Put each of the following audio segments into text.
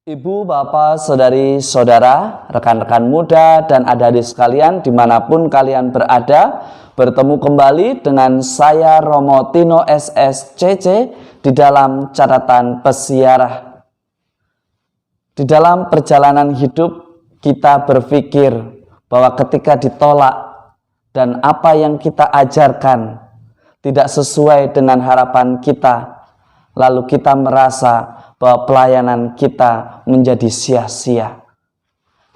Ibu, bapak, saudari, saudara, rekan-rekan muda, dan adik-adik sekalian dimanapun kalian berada, bertemu kembali dengan saya Romo Tino SSCC di dalam catatan pesiarah. Di dalam perjalanan hidup kita berpikir bahwa ketika ditolak dan apa yang kita ajarkan tidak sesuai dengan harapan kita, lalu kita merasa bahwa pelayanan kita menjadi sia-sia.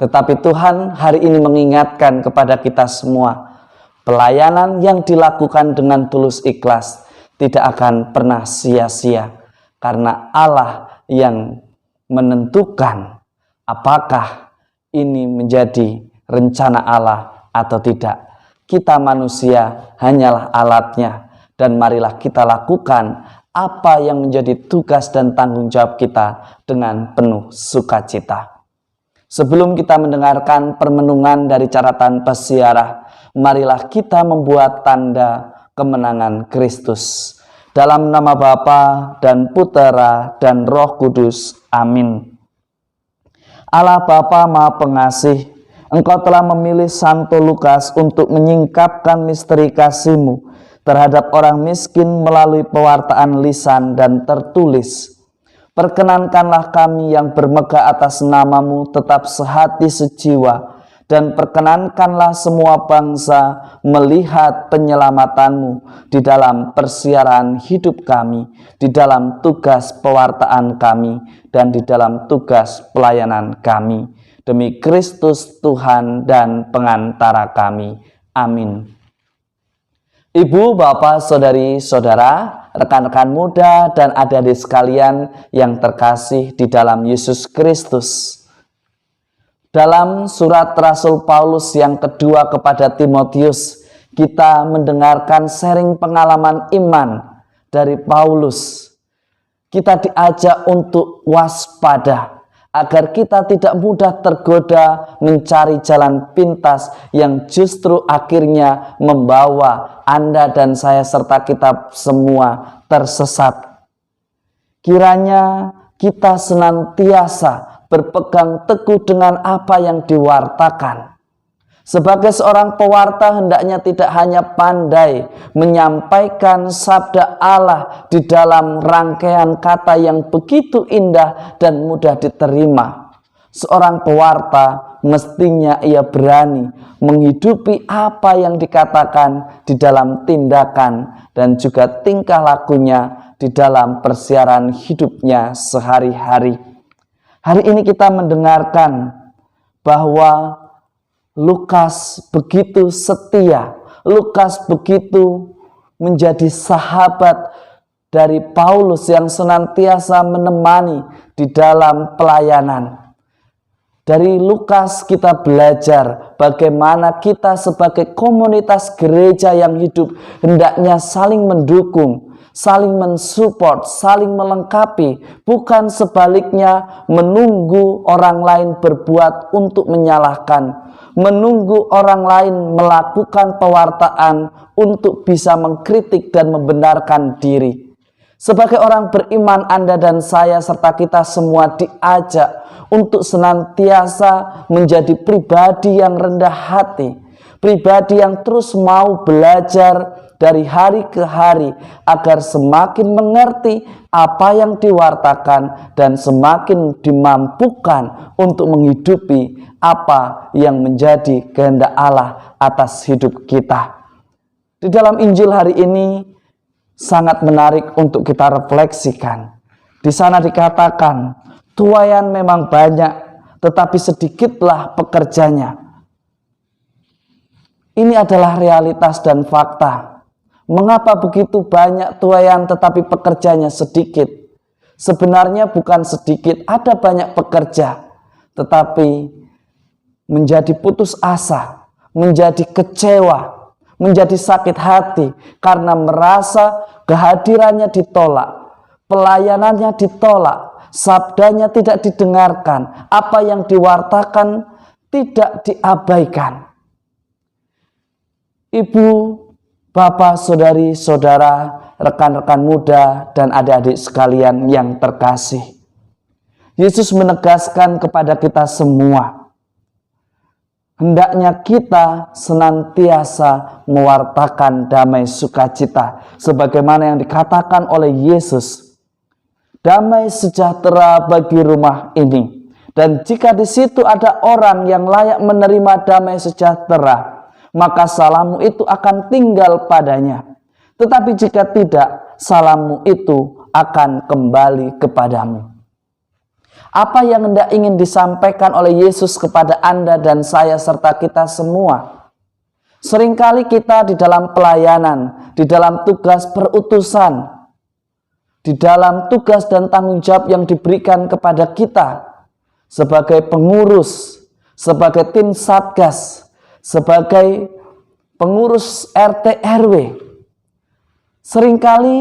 Tetapi Tuhan hari ini mengingatkan kepada kita semua, pelayanan yang dilakukan dengan tulus ikhlas tidak akan pernah sia-sia, karena Allah yang menentukan apakah ini menjadi rencana Allah atau tidak. Kita manusia hanyalah alatnya, dan marilah kita lakukan apa yang menjadi tugas dan tanggung jawab kita dengan penuh sukacita. Sebelum kita mendengarkan permenungan dari catatan pesiarah, marilah kita membuat tanda kemenangan Kristus. Dalam nama Bapa dan Putera dan Roh Kudus. Amin. Allah Bapa Maha Pengasih, Engkau telah memilih Santo Lukas untuk menyingkapkan misteri kasih-Mu terhadap orang miskin melalui pewartaan lisan dan tertulis. Perkenankanlah kami yang bermegah atas nama-Mu tetap sehati sejiwa, dan perkenankanlah semua bangsa melihat penyelamatan-Mu di dalam persiaran hidup kami, di dalam tugas pewartaan kami, dan di dalam tugas pelayanan kami. Demi Kristus Tuhan dan pengantara kami. Amin. Ibu, bapak, saudari, saudara, rekan-rekan muda, dan adik-adik sekalian yang terkasih di dalam Yesus Kristus. Dalam surat Rasul Paulus yang kedua kepada Timotius, kita mendengarkan sharing pengalaman iman dari Paulus. Kita diajak untuk waspada, agar kita tidak mudah tergoda mencari jalan pintas yang justru akhirnya membawa Anda dan saya serta kita semua tersesat. Kiranya kita senantiasa berpegang teguh dengan apa yang diwartakan. Sebagai seorang pewarta hendaknya tidak hanya pandai menyampaikan sabda Allah di dalam rangkaian kata yang begitu indah dan mudah diterima. Seorang pewarta mestinya ia berani menghidupi apa yang dikatakan di dalam tindakan dan juga tingkah lakunya di dalam persiaran hidupnya sehari-hari. Hari ini kita mendengarkan bahwa Lukas begitu setia, Lukas begitu menjadi sahabat dari Paulus yang senantiasa menemani di dalam pelayanan. Dari Lukas kita belajar bagaimana kita sebagai komunitas gereja yang hidup hendaknya saling mendukung, saling mensupport, saling melengkapi, bukan sebaliknya menunggu orang lain berbuat untuk menyalahkan, menunggu orang lain melakukan pewartaan untuk bisa mengkritik dan membenarkan diri. Sebagai orang beriman, Anda dan saya serta kita semua diajak untuk senantiasa menjadi pribadi yang rendah hati, pribadi yang terus mau belajar dari hari ke hari agar semakin mengerti apa yang diwartakan dan semakin dimampukan untuk menghidupi apa yang menjadi kehendak Allah atas hidup kita. Di dalam Injil hari ini sangat menarik untuk kita refleksikan. Di sana dikatakan, tuaian memang banyak, tetapi sedikitlah pekerjanya. Ini adalah realitas dan fakta. Mengapa begitu banyak tuaian tetapi pekerjanya sedikit? Sebenarnya bukan sedikit, ada banyak pekerja, tetapi menjadi putus asa, menjadi kecewa, menjadi sakit hati karena merasa kehadirannya ditolak, pelayanannya ditolak, sabdanya tidak didengarkan, apa yang diwartakan tidak diabaikan. Ibu, bapak, saudari, saudara, rekan-rekan muda, dan adik-adik sekalian yang terkasih. Yesus menegaskan kepada kita semua, hendaknya kita senantiasa mewartakan damai sukacita, sebagaimana yang dikatakan oleh Yesus, damai sejahtera bagi rumah ini. Dan jika di situ ada orang yang layak menerima damai sejahtera, maka salammu itu akan tinggal padanya. Tetapi jika tidak, salammu itu akan kembali kepadamu. Apa yang hendak ingin disampaikan oleh Yesus kepada Anda dan saya serta kita semua? Seringkali kita di dalam pelayanan, di dalam tugas perutusan, di dalam tugas dan tanggung jawab yang diberikan kepada kita sebagai pengurus, sebagai tim satgas, sebagai pengurus RT RW, seringkali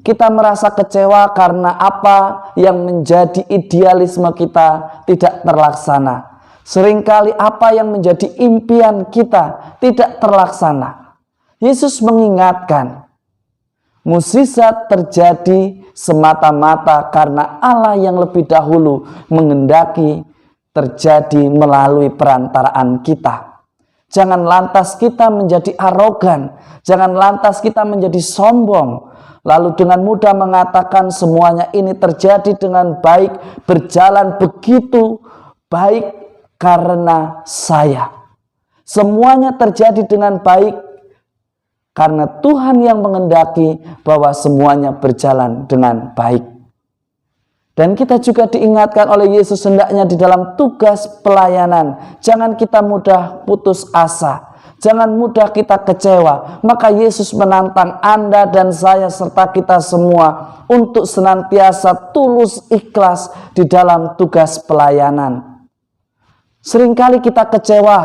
kita merasa kecewa karena apa yang menjadi idealisme kita tidak terlaksana. Seringkali apa yang menjadi impian kita tidak terlaksana. Yesus mengingatkan, mukjizat terjadi semata-mata karena Allah yang lebih dahulu menghendaki terjadi melalui perantaraan kita. Jangan lantas kita menjadi arogan, jangan lantas kita menjadi sombong, lalu dengan mudah mengatakan semuanya ini terjadi dengan baik, berjalan begitu baik karena saya. Semuanya terjadi dengan baik karena Tuhan yang menghendaki bahwa semuanya berjalan dengan baik. Dan kita juga diingatkan oleh Yesus hendaknya di dalam tugas pelayanan, jangan kita mudah putus asa, jangan mudah kita kecewa. Maka Yesus menantang Anda dan saya serta kita semua untuk senantiasa tulus ikhlas di dalam tugas pelayanan. Seringkali kita kecewa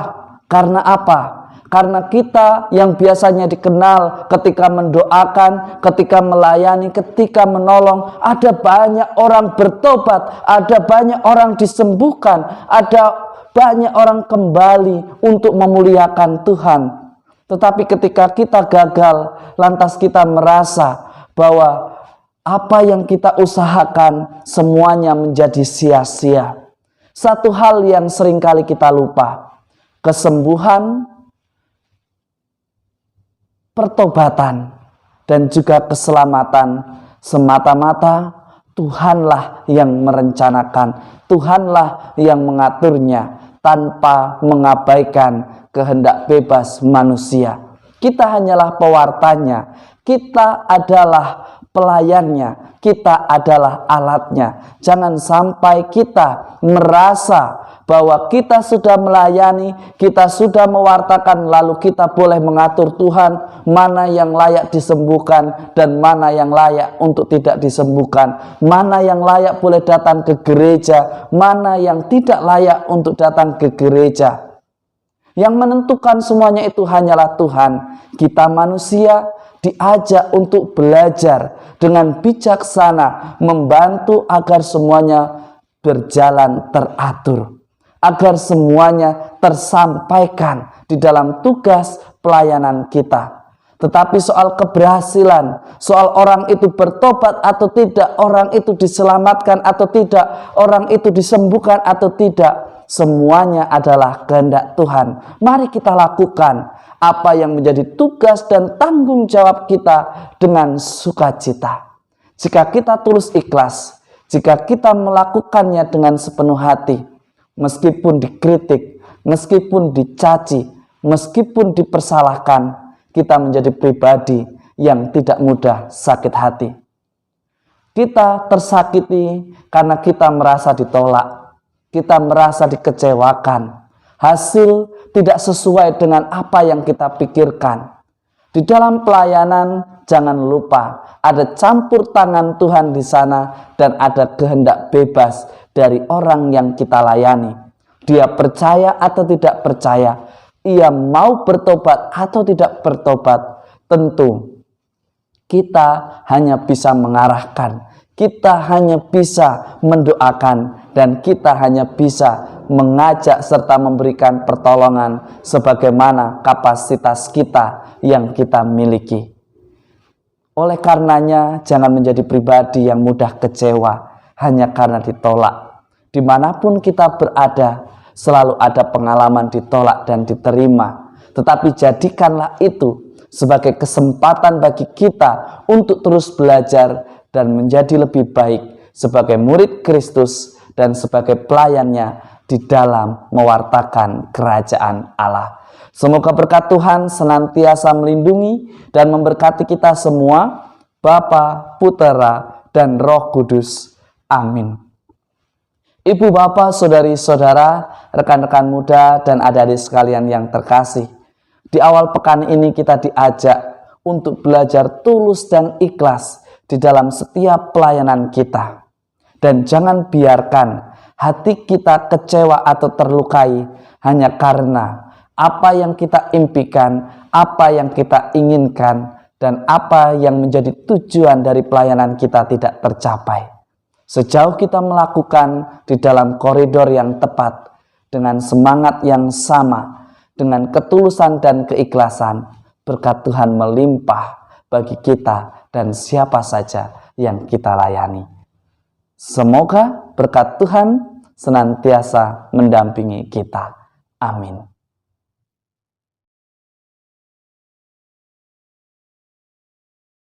karena apa? Karena kita yang biasanya dikenal ketika mendoakan, ketika melayani, ketika menolong, ada banyak orang bertobat, ada banyak orang disembuhkan, ada banyak orang kembali untuk memuliakan Tuhan. Tetapi ketika kita gagal, lantas kita merasa bahwa apa yang kita usahakan semuanya menjadi sia-sia. Satu hal yang seringkali kita lupa, kesembuhan, pertobatan, dan juga keselamatan semata-mata Tuhanlah yang merencanakan, Tuhanlah yang mengaturnya tanpa mengabaikan kehendak bebas manusia. Kita hanyalah pewartanya, kita adalah pelayannya, kita adalah alatnya. Jangan sampai kita merasa bahwa kita sudah melayani, kita sudah mewartakan, lalu kita boleh mengatur Tuhan mana yang layak disembuhkan dan mana yang layak untuk tidak disembuhkan, mana yang layak boleh datang ke gereja, mana yang tidak layak untuk datang ke gereja. Yang menentukan semuanya itu hanyalah Tuhan. Kita manusia diajak untuk belajar dengan bijaksana, membantu agar semuanya berjalan teratur, agar semuanya tersampaikan di dalam tugas pelayanan kita. Tetapi soal keberhasilan, soal orang itu bertobat atau tidak, orang itu diselamatkan atau tidak, orang itu disembuhkan atau tidak, semuanya adalah kehendak Tuhan. Mari kita lakukan apa yang menjadi tugas dan tanggung jawab kita dengan sukacita. Jika kita tulus ikhlas, jika kita melakukannya dengan sepenuh hati, meskipun dikritik, meskipun dicaci, meskipun dipersalahkan, kita menjadi pribadi yang tidak mudah sakit hati. Kita tersakiti karena kita merasa ditolak, kita merasa dikecewakan, hasil tidak sesuai dengan apa yang kita pikirkan. Di dalam pelayanan, jangan lupa ada campur tangan Tuhan di sana dan ada kehendak bebas dari orang yang kita layani. Dia percaya atau tidak percaya, ia mau bertobat atau tidak bertobat, tentu kita hanya bisa mengarahkan, kita hanya bisa mendoakan, dan kita hanya bisa mengajak serta memberikan pertolongan sebagaimana kapasitas kita yang kita miliki. Oleh karenanya, jangan menjadi pribadi yang mudah kecewa hanya karena ditolak. dimanapun kita berada, selalu ada pengalaman ditolak dan diterima. Tetapi jadikanlah itu sebagai kesempatan bagi kita untuk terus belajar dan menjadi lebih baik sebagai murid Kristus dan sebagai pelayannya di dalam mewartakan kerajaan Allah. Semoga berkat Tuhan senantiasa melindungi dan memberkati kita semua, Bapa, Putera, dan Roh Kudus. Amin. Ibu, bapak, saudari-saudara, rekan-rekan muda, dan adik-adik sekalian yang terkasih, di awal pekan ini kita diajak untuk belajar tulus dan ikhlas di dalam setiap pelayanan kita. Dan jangan biarkan hati kita kecewa atau terlukai hanya karena apa yang kita impikan, apa yang kita inginkan, dan apa yang menjadi tujuan dari pelayanan kita tidak tercapai. Sejauh kita melakukan di dalam koridor yang tepat, dengan semangat yang sama, dengan ketulusan dan keikhlasan, berkat Tuhan melimpah bagi kita dan siapa saja yang kita layani. Semoga berkat Tuhan senantiasa mendampingi kita. Amin.